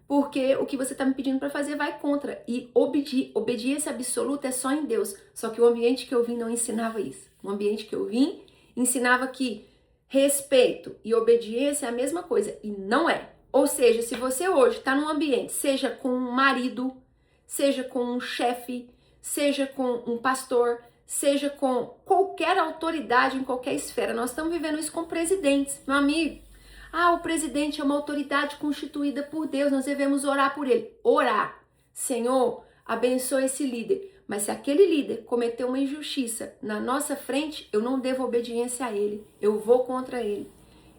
Porque o que você está me pedindo para fazer vai contra. E obediência absoluta é só em Deus. Só que o ambiente que eu vim não ensinava isso. O ambiente que eu vim ensinava que respeito e obediência é a mesma coisa. E não é. Ou seja, se você hoje está num ambiente, seja com um marido, seja com um chefe, seja com um pastor, seja com qualquer autoridade em qualquer esfera. Nós estamos vivendo isso com presidentes, meu amigo. O presidente é uma autoridade constituída por Deus, nós devemos orar por ele. Orar. Senhor, abençoa esse líder. Mas se aquele líder cometeu uma injustiça na nossa frente, eu não devo obediência a ele. Eu vou contra ele.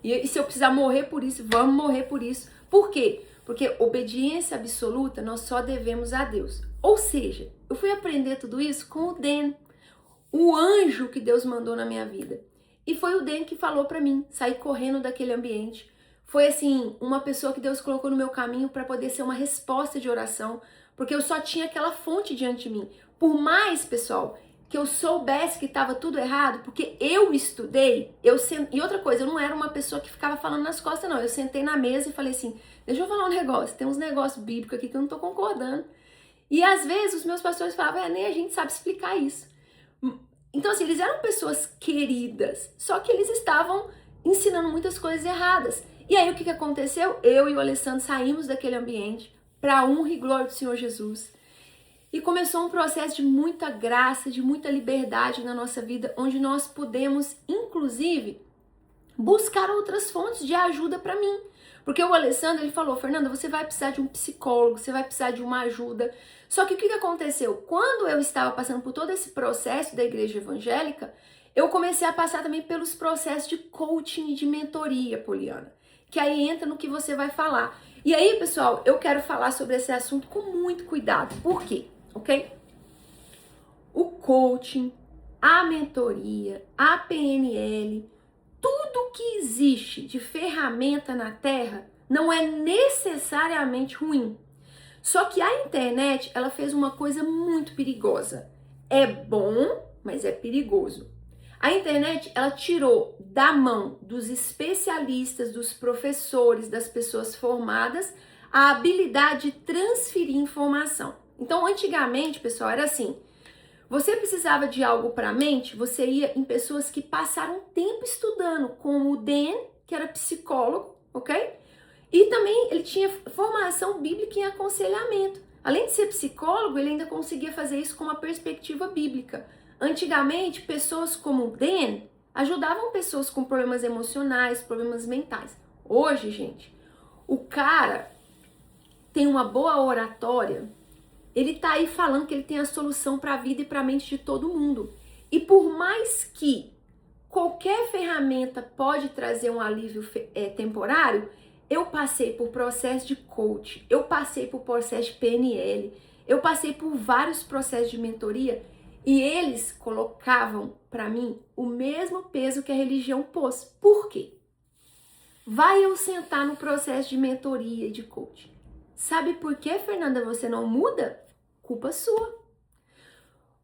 E se eu precisar morrer por isso, vamos morrer por isso. Por quê? Porque obediência absoluta nós só devemos a Deus. Ou seja, eu fui aprender tudo isso com o Dan, o anjo que Deus mandou na minha vida. E foi o Dan que falou para mim, sair correndo daquele ambiente. foi assim, uma pessoa que Deus colocou no meu caminho para poder ser uma resposta de oração, porque eu só tinha aquela fonte diante de mim. Por mais, pessoal, que eu soubesse que estava tudo errado, porque eu estudei, e outra coisa, eu não era uma pessoa que ficava falando nas costas, não. Eu sentei na mesa e falei assim, deixa eu falar um negócio, tem uns negócios bíblicos aqui que eu não tô concordando. E às vezes os meus pastores falavam, nem a gente sabe explicar isso. Então assim, eles eram pessoas queridas, só que eles estavam ensinando muitas coisas erradas. E aí o que aconteceu? Eu e o Alessandro saímos daquele ambiente para a honra e glória do Senhor Jesus. E começou um processo de muita graça, de muita liberdade na nossa vida, onde nós pudemos, inclusive, buscar outras fontes de ajuda para mim. Porque o Alessandro, ele falou, Fernanda, você vai precisar de um psicólogo, você vai precisar de uma ajuda. Só que o que aconteceu? Quando eu estava passando por todo esse processo da igreja evangélica, eu comecei a passar também pelos processos de coaching e de mentoria, Poliana. Que aí entra no que você vai falar. E aí, pessoal, eu quero falar sobre esse assunto com muito cuidado. Por quê? Ok? O coaching, a mentoria, a PNL, tudo que existe de ferramenta na Terra não é necessariamente ruim. Só que a internet, ela fez uma coisa muito perigosa. É bom, mas é perigoso. A internet, ela tirou da mão dos especialistas, dos professores, das pessoas formadas, a habilidade de transferir informação. Então, antigamente, pessoal, era assim, você precisava de algo para a mente, você ia em pessoas que passaram tempo estudando, como o Dan, que era psicólogo, ok? E também ele tinha formação bíblica em aconselhamento. Além de ser psicólogo, ele ainda conseguia fazer isso com uma perspectiva bíblica. Antigamente, pessoas como o Dan ajudavam pessoas com problemas emocionais, problemas mentais. Hoje, gente, o cara tem uma boa oratória, ele tá aí falando que ele tem a solução para a vida e para a mente de todo mundo. E por mais que qualquer ferramenta pode trazer um alívio temporário, eu passei por processo de coach, eu passei por processo de PNL, eu passei por vários processos de mentoria e eles colocavam para mim o mesmo peso que a religião pôs. Por quê? Vai eu sentar no processo de mentoria e de coach. Sabe por que, Fernanda, você não muda? Culpa sua.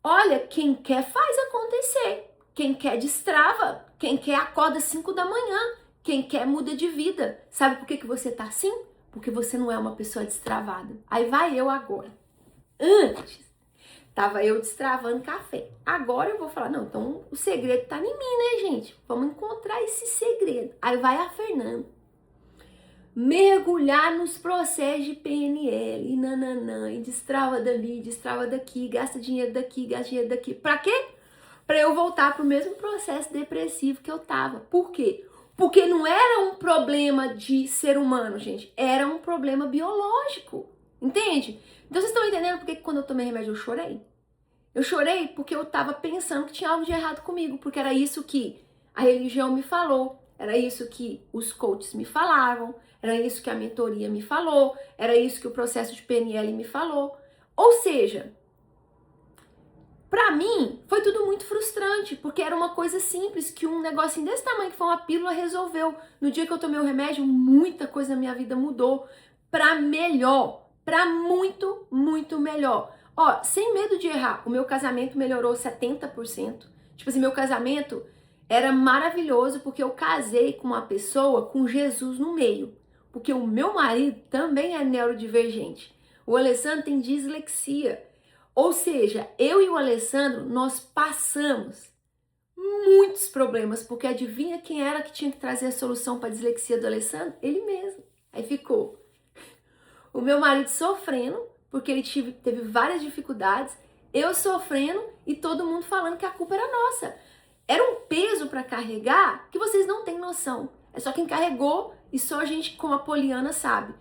Olha, quem quer faz acontecer. Quem quer destrava. Quem quer acorda às 5 da manhã. Quem quer muda de vida. Sabe por que você tá assim? Porque você não é uma pessoa destravada. Aí vai eu agora. Antes, tava eu destravando café. Agora eu vou falar, não, então o segredo tá em mim, né, gente? Vamos encontrar esse segredo. Aí vai a Fernanda mergulhar nos processos de PNL e nananã, e destrava dali, destrava daqui, gasta dinheiro daqui, gasta dinheiro daqui. Pra quê? Pra eu voltar pro mesmo processo depressivo que eu tava. Por quê? Porque não era um problema de ser humano, gente. Era um problema biológico. Entende? Então vocês estão entendendo por que quando eu tomei remédio eu chorei? Eu chorei porque eu tava pensando que tinha algo de errado comigo, porque era isso que a religião me falou, era isso que os coaches me falavam, era isso que a mentoria me falou, era isso que o processo de PNL me falou. Ou seja, pra mim foi tudo muito frustrante, porque era uma coisa simples, que um negocinho desse tamanho, que foi uma pílula, resolveu. No dia que eu tomei o remédio, muita coisa na minha vida mudou pra melhor, pra muito, muito melhor. Ó, sem medo de errar, o meu casamento melhorou 70%. Tipo assim, meu casamento era maravilhoso porque eu casei com uma pessoa com Jesus no meio. Porque o meu marido também é neurodivergente. O Alessandro tem dislexia. Ou seja, eu e o Alessandro, nós passamos muitos problemas. Porque adivinha quem era que tinha que trazer a solução para a dislexia do Alessandro? Ele mesmo. Aí ficou o meu marido sofrendo, porque ele teve várias dificuldades, eu sofrendo e todo mundo falando que a culpa era nossa. Era um peso para carregar que vocês não têm noção. É só quem carregou e só a gente como a Poliana sabe.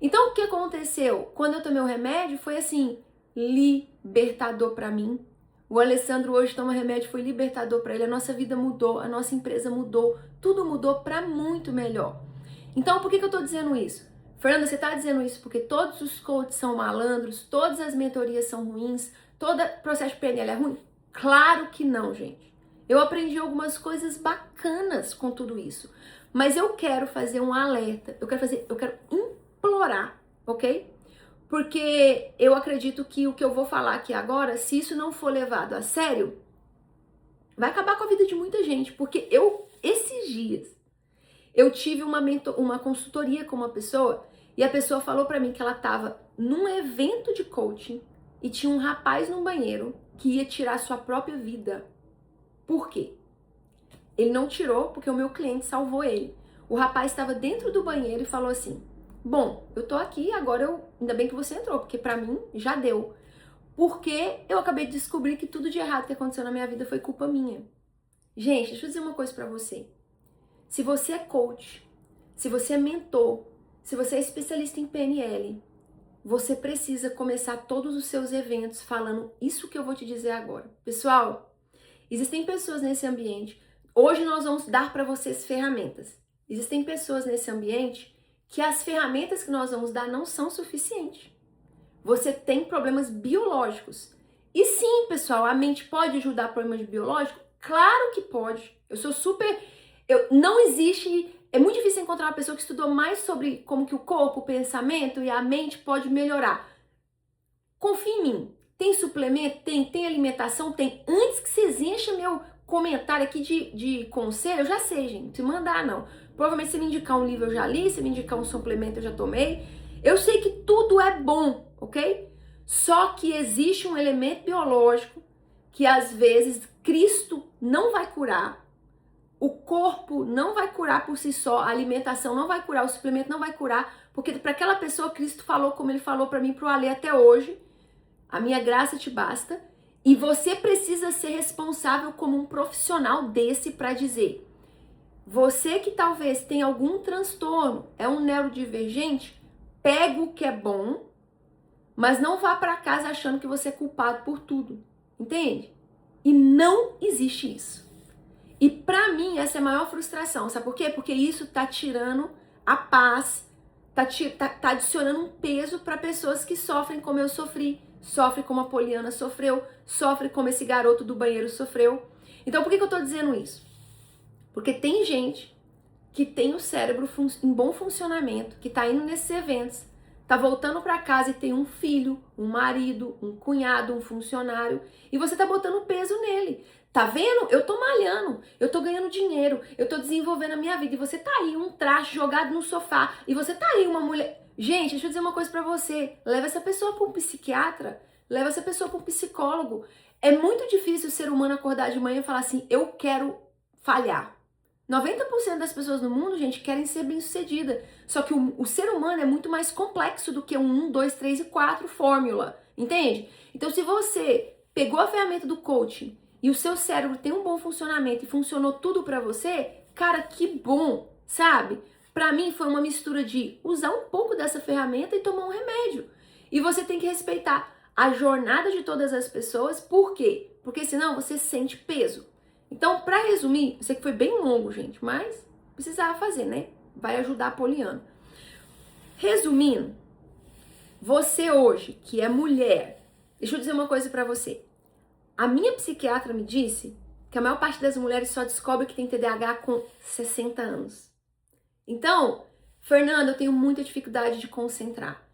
Então o que aconteceu? Quando eu tomei o remédio foi assim, libertador para mim. O Alessandro hoje toma remédio, foi libertador para ele. A nossa vida mudou, a nossa empresa mudou, tudo mudou para muito melhor. Então por que eu tô dizendo isso? Fernanda, você tá dizendo isso porque todos os coaches são malandros, todas as mentorias são ruins, todo processo de PNL é ruim? Claro que não, gente. Eu aprendi algumas coisas bacanas com tudo isso. Mas eu quero fazer um alerta, eu quero implorar, ok? Porque eu acredito que o que eu vou falar aqui agora, se isso não for levado a sério, vai acabar com a vida de muita gente. Porque esses dias, eu tive uma consultoria com uma pessoa e a pessoa falou pra mim que ela tava num evento de coaching e tinha um rapaz no banheiro que ia tirar sua própria vida. Por quê? Ele não tirou porque o meu cliente salvou ele. O rapaz estava dentro do banheiro e falou assim: bom, eu tô aqui, agora ainda bem que você entrou, porque pra mim já deu. Porque eu acabei de descobrir que tudo de errado que aconteceu na minha vida foi culpa minha. Gente, deixa eu dizer uma coisa pra você. Se você é coach, se você é mentor, se você é especialista em PNL, você precisa começar todos os seus eventos falando isso que eu vou te dizer agora. Pessoal, existem pessoas nesse ambiente. Hoje nós vamos dar para vocês ferramentas. Existem pessoas nesse ambiente que as ferramentas que nós vamos dar não são suficientes. Você tem problemas biológicos. E sim, pessoal, a mente pode ajudar problemas biológicos? Claro que pode. Não existe... É muito difícil encontrar uma pessoa que estudou mais sobre como que o corpo, o pensamento e a mente pode melhorar. Confia em mim. Tem suplemento? Tem alimentação? Tem. Antes que vocês enchem meu comentário aqui de conselho, eu já sei, gente. Se mandar, não. Provavelmente se me indicar um livro eu já li, se me indicar um suplemento eu já tomei. Eu sei que tudo é bom, ok? Só que existe um elemento biológico que às vezes Cristo não vai curar. O corpo não vai curar por si só, a alimentação não vai curar, o suplemento não vai curar, porque para aquela pessoa Cristo falou como ele falou para mim, pro Alê até hoje, a minha graça te basta, e você precisa ser responsável como um profissional desse para dizer, você que talvez tenha algum transtorno, é um neurodivergente, pega o que é bom, mas não vá para casa achando que você é culpado por tudo, entende? E não existe isso. E pra mim, essa é a maior frustração. Sabe por quê? Porque isso tá tirando a paz, tá adicionando um peso para pessoas que sofrem como eu sofri, sofrem como a Poliana sofreu, sofrem como esse garoto do banheiro sofreu. Então, por que eu tô dizendo isso? Porque tem gente que tem o cérebro em bom funcionamento, que tá indo nesses eventos, tá voltando para casa e tem um filho, um marido, um cunhado, um funcionário, e você tá botando peso nele. Tá vendo? Eu tô malhando, eu tô ganhando dinheiro, eu tô desenvolvendo a minha vida. E você tá aí, um traste jogado no sofá. E você tá aí, uma mulher... Gente, deixa eu dizer uma coisa pra você. Leva essa pessoa pra um psiquiatra. Leva essa pessoa pra um psicólogo. É muito difícil o ser humano acordar de manhã e falar assim, eu quero falhar. 90% das pessoas no mundo, gente, querem ser bem-sucedida. Só que o ser humano é muito mais complexo do que um 1, 2, 3 e 4 fórmula. Entende? Então, se você pegou a ferramenta do coaching e o seu cérebro tem um bom funcionamento e funcionou tudo pra você, cara, que bom, sabe? Pra mim foi uma mistura de usar um pouco dessa ferramenta e tomar um remédio. E você tem que respeitar a jornada de todas as pessoas, por quê? Porque senão você sente peso. Então, pra resumir, eu sei que foi bem longo, gente, mas precisava fazer, né? Vai ajudar a Poliana. Resumindo, você hoje, que é mulher, deixa eu dizer uma coisa pra você. A minha psiquiatra me disse que a maior parte das mulheres só descobre que tem TDAH com 60 anos. Então, Fernanda, eu tenho muita dificuldade de concentrar.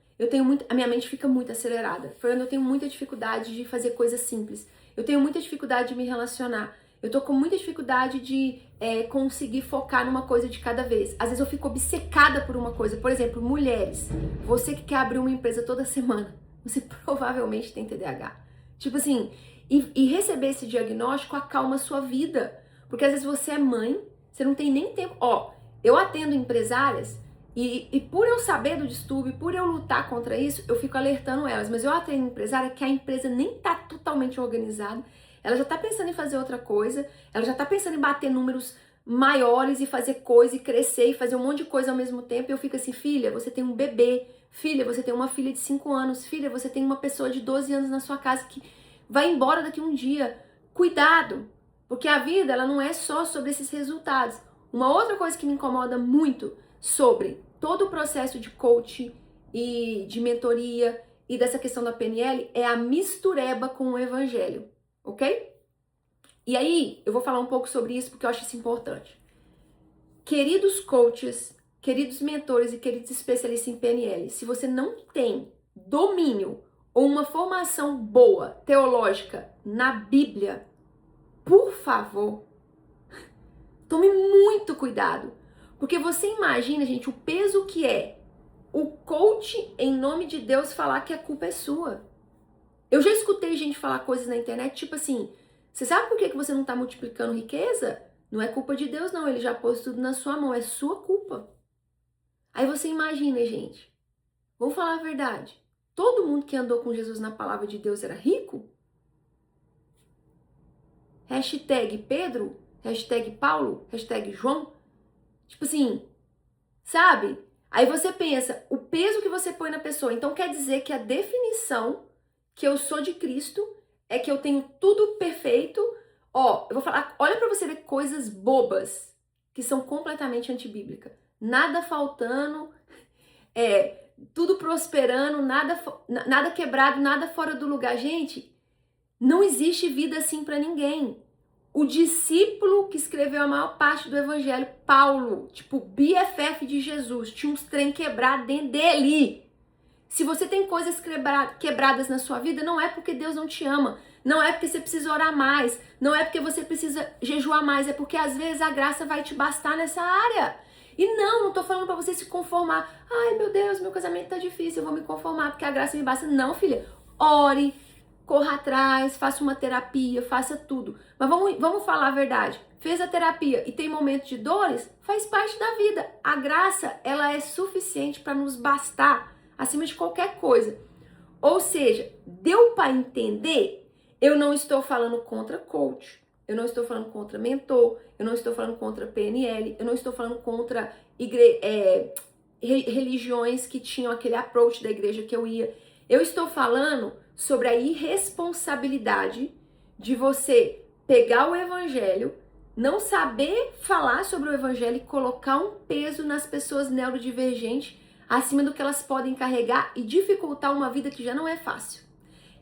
A minha mente fica muito acelerada. Fernanda, eu tenho muita dificuldade de fazer coisas simples. Eu tenho muita dificuldade de me relacionar. Eu tô com muita dificuldade de conseguir focar numa coisa de cada vez. Às vezes eu fico obcecada por uma coisa. Por exemplo, mulheres. Você que quer abrir uma empresa toda semana, você provavelmente tem TDAH. Tipo assim... E receber esse diagnóstico acalma a sua vida. Porque às vezes você é mãe, você não tem nem tempo. Ó, eu atendo empresárias e por eu saber do distúrbio, por eu lutar contra isso, eu fico alertando elas. Mas eu atendo empresária que a empresa nem tá totalmente organizada. Ela já tá pensando em fazer outra coisa. Ela já tá pensando em bater números maiores e fazer coisa e crescer e fazer um monte de coisa ao mesmo tempo. E eu fico assim, filha, você tem um bebê. Filha, você tem uma filha de 5 anos. Filha, você tem uma pessoa de 12 anos na sua casa que... vai embora daqui um dia. Cuidado, porque a vida ela não é só sobre esses resultados. Uma outra coisa que me incomoda muito sobre todo o processo de coaching e de mentoria e dessa questão da PNL é a mistureba com o evangelho, ok? E aí, eu vou falar um pouco sobre isso porque eu acho isso importante. Queridos coaches, queridos mentores e queridos especialistas em PNL, se você não tem domínio ou uma formação boa, teológica, na Bíblia, por favor, tome muito cuidado. Porque você imagina, gente, o peso que é o coach, em nome de Deus, falar que a culpa é sua. Eu já escutei gente falar coisas na internet, tipo assim, você sabe por que você não está multiplicando riqueza? Não é culpa de Deus, não. Ele já pôs tudo na sua mão. É sua culpa. Aí você imagina, gente. Vamos falar a verdade. Todo mundo que andou com Jesus na palavra de Deus era rico? Hashtag Pedro? Hashtag Paulo? Hashtag João? Tipo assim, sabe? Aí você pensa, o peso que você põe na pessoa. Então quer dizer que a definição que eu sou de Cristo é que eu tenho tudo perfeito. Ó, eu vou falar, olha pra você ver coisas bobas que são completamente antibíblicas. Nada faltando, tudo prosperando, nada quebrado, nada fora do lugar. Gente, não existe vida assim pra ninguém. O discípulo que escreveu a maior parte do evangelho, Paulo, tipo BFF de Jesus, tinha uns trem quebrados dentro dele. Se você tem coisas quebradas na sua vida, não é porque Deus não te ama, não é porque você precisa orar mais, não é porque você precisa jejuar mais, é porque às vezes a graça vai te bastar nessa área. E não tô falando pra você se conformar. Ai, meu Deus, meu casamento tá difícil, eu vou me conformar porque a graça me basta. Não, filha, ore, corra atrás, faça uma terapia, faça tudo. Mas vamos falar a verdade. Fez a terapia e tem momentos de dores? Faz parte da vida. A graça, ela é suficiente para nos bastar acima de qualquer coisa. Ou seja, deu para entender? Eu não estou falando contra coach, eu não estou falando contra mentor, eu não estou falando contra PNL, eu não estou falando contra religiões que tinham aquele approach da igreja que eu ia. Eu estou falando sobre a irresponsabilidade de você pegar o evangelho, não saber falar sobre o evangelho e colocar um peso nas pessoas neurodivergentes acima do que elas podem carregar e dificultar uma vida que já não é fácil.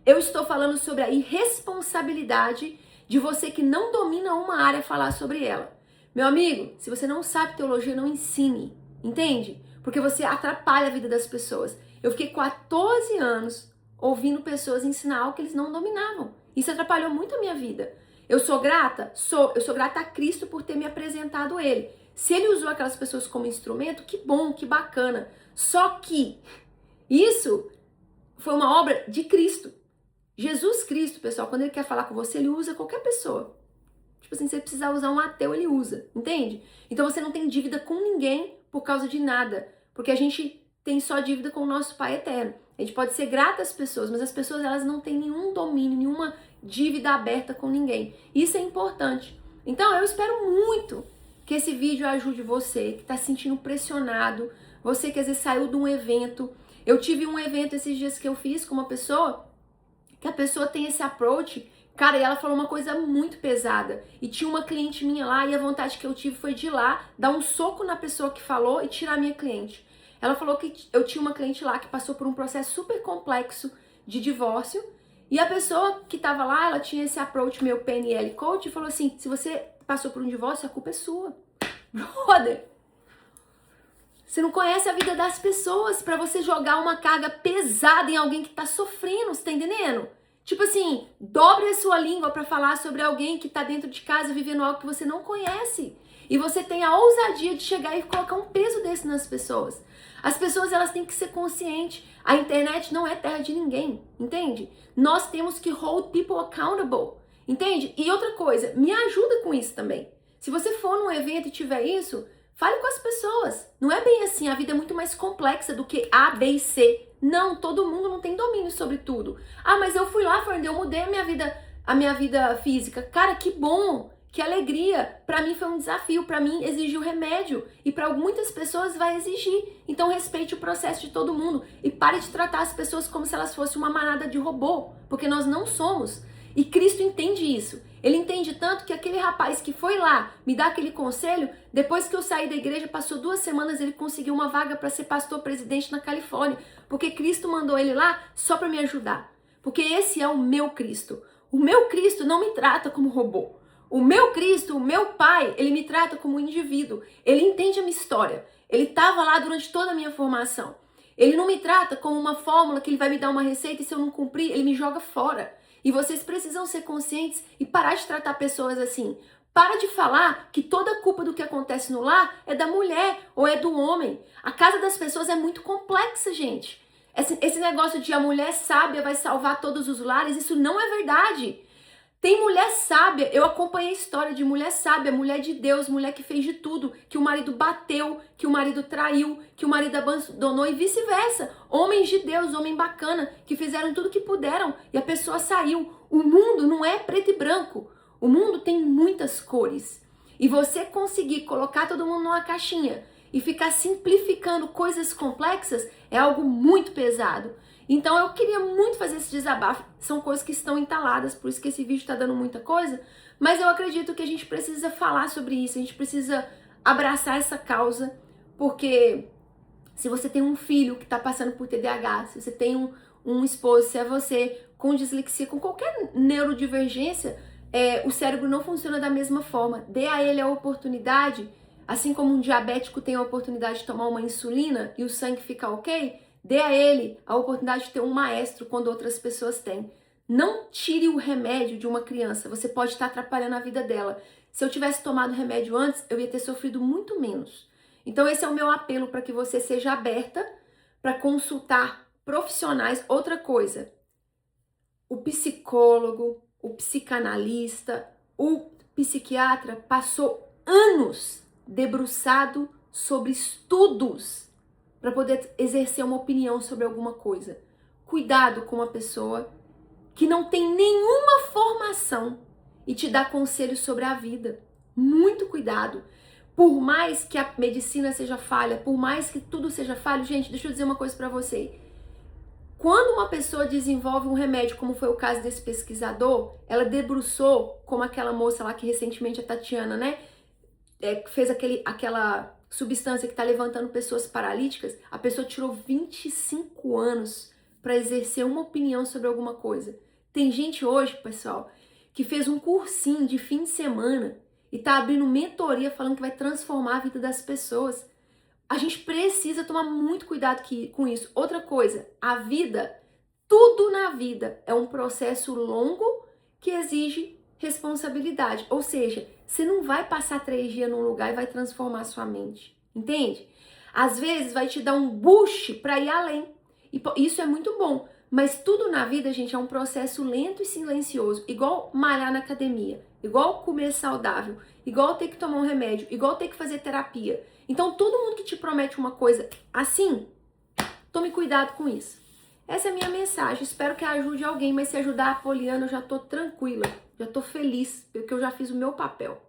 Eu estou falando sobre a irresponsabilidade de você que não domina uma área falar sobre ela. Meu amigo, se você não sabe teologia, não ensine, entende? Porque você atrapalha a vida das pessoas. Eu fiquei 14 anos ouvindo pessoas ensinar algo que eles não dominavam. Isso atrapalhou muito a minha vida. Eu sou grata? Eu sou grata a Cristo por ter me apresentado Ele. Se Ele usou aquelas pessoas como instrumento, que bom, que bacana. Só que isso foi uma obra de Cristo. Jesus Cristo, pessoal, quando Ele quer falar com você, Ele usa qualquer pessoa. Tipo assim, se Ele precisar usar um ateu, Ele usa, entende? Então você não tem dívida com ninguém por causa de nada. Porque a gente tem só dívida com o nosso Pai Eterno. A gente pode ser grata às pessoas, mas as pessoas elas não têm nenhum domínio, nenhuma dívida aberta com ninguém. Isso é importante. Então eu espero muito que esse vídeo ajude você que está se sentindo pressionado, você que às vezes saiu de um evento. Eu tive um evento esses dias que eu fiz com uma pessoa, que a pessoa tem esse approach, cara, e ela falou uma coisa muito pesada. E tinha uma cliente minha lá e a vontade que eu tive foi de ir lá, dar um soco na pessoa que falou e tirar a minha cliente. Ela falou que eu tinha uma cliente lá que passou por um processo super complexo de divórcio. E a pessoa que tava lá, ela tinha esse approach, meu PNL coach, e falou assim, se você passou por um divórcio, a culpa é sua. Brother, você não conhece a vida das pessoas pra você jogar uma carga pesada em alguém que tá sofrendo, você tá entendendo? Tipo assim, dobre a sua língua pra falar sobre alguém que tá dentro de casa vivendo algo que você não conhece. E você tem a ousadia de chegar e colocar um peso desse nas pessoas. As pessoas elas têm que ser conscientes. A internet não é terra de ninguém, entende? Nós temos que hold people accountable, entende? E outra coisa, me ajuda com isso também. Se você for num evento e tiver isso, fale com as pessoas. Não é bem assim, a vida é muito mais complexa do que A, B e C. Não, todo mundo não tem domínio sobre tudo. Ah, mas eu fui lá, Fernanda, eu mudei a minha vida física. Cara, que bom! Que alegria! Para mim foi um desafio, para mim exigiu remédio e para muitas pessoas vai exigir. Então respeite o processo de todo mundo e pare de tratar as pessoas como se elas fossem uma manada de robô, porque nós não somos. E Cristo entende isso. Ele entende tanto que aquele rapaz que foi lá me dar aquele conselho, depois que eu saí da igreja, passou 2 semanas, ele conseguiu uma vaga para ser pastor presidente na Califórnia, porque Cristo mandou ele lá só para me ajudar. Porque esse é o meu Cristo. O meu Cristo não me trata como robô. O meu Cristo, o meu Pai, ele me trata como um indivíduo. Ele entende a minha história. Ele estava lá durante toda a minha formação. Ele não me trata como uma fórmula que ele vai me dar uma receita e se eu não cumprir, ele me joga fora. E vocês precisam ser conscientes e parar de tratar pessoas assim. Para de falar que toda a culpa do que acontece no lar é da mulher ou é do homem. A casa das pessoas é muito complexa, gente. Esse negócio de a mulher sábia vai salvar todos os lares, isso não é verdade. Tem mulher sábia, eu acompanhei a história de mulher sábia, mulher de Deus, mulher que fez de tudo, que o marido bateu, que o marido traiu, que o marido abandonou e vice-versa. Homens de Deus, homem bacana, que fizeram tudo que puderam e a pessoa saiu. O mundo não é preto e branco, o mundo tem muitas cores. E você conseguir colocar todo mundo numa caixinha e ficar simplificando coisas complexas é algo muito pesado. Então eu queria muito fazer esse desabafo, são coisas que estão entaladas, por isso que esse vídeo está dando muita coisa, mas eu acredito que a gente precisa falar sobre isso, a gente precisa abraçar essa causa, porque se você tem um filho que está passando por TDAH, se você tem um esposo, se é você com dislexia, com qualquer neurodivergência, o cérebro não funciona da mesma forma. Dê a ele a oportunidade, assim como um diabético tem a oportunidade de tomar uma insulina e o sangue fica ok, dê a ele a oportunidade de ter um maestro quando outras pessoas têm. Não tire o remédio de uma criança, você pode estar atrapalhando a vida dela. Se eu tivesse tomado remédio antes, eu ia ter sofrido muito menos. Então esse é o meu apelo para que você seja aberta para consultar profissionais. Outra coisa, o psicólogo, o psicanalista, o psiquiatra passou anos debruçado sobre estudos para poder exercer uma opinião sobre alguma coisa. Cuidado com uma pessoa que não tem nenhuma formação e te dá conselhos sobre a vida. Muito cuidado. Por mais que a medicina seja falha, por mais que tudo seja falho, gente, deixa eu dizer uma coisa para você. Quando uma pessoa desenvolve um remédio, como foi o caso desse pesquisador, ela debruçou, como aquela moça lá que recentemente, a Tatiana, né, fez aquela substância que está levantando pessoas paralíticas, a pessoa tirou 25 anos para exercer uma opinião sobre alguma coisa. Tem gente hoje, pessoal, que fez um cursinho de fim de semana e está abrindo mentoria falando que vai transformar a vida das pessoas. A gente precisa tomar muito cuidado com isso. Outra coisa, a vida, tudo na vida é um processo longo que exige responsabilidade. Ou seja, você não vai passar 3 dias num lugar e vai transformar a sua mente. Entende? Às vezes vai te dar um boost para ir além. E isso é muito bom. Mas tudo na vida, gente, é um processo lento e silencioso. Igual malhar na academia. Igual comer saudável. Igual ter que tomar um remédio. Igual ter que fazer terapia. Então, todo mundo que te promete uma coisa assim, tome cuidado com isso. Essa é a minha mensagem. Espero que ajude alguém, mas se ajudar a Poliana, eu já tô tranquila. Já tô feliz, porque eu já fiz o meu papel.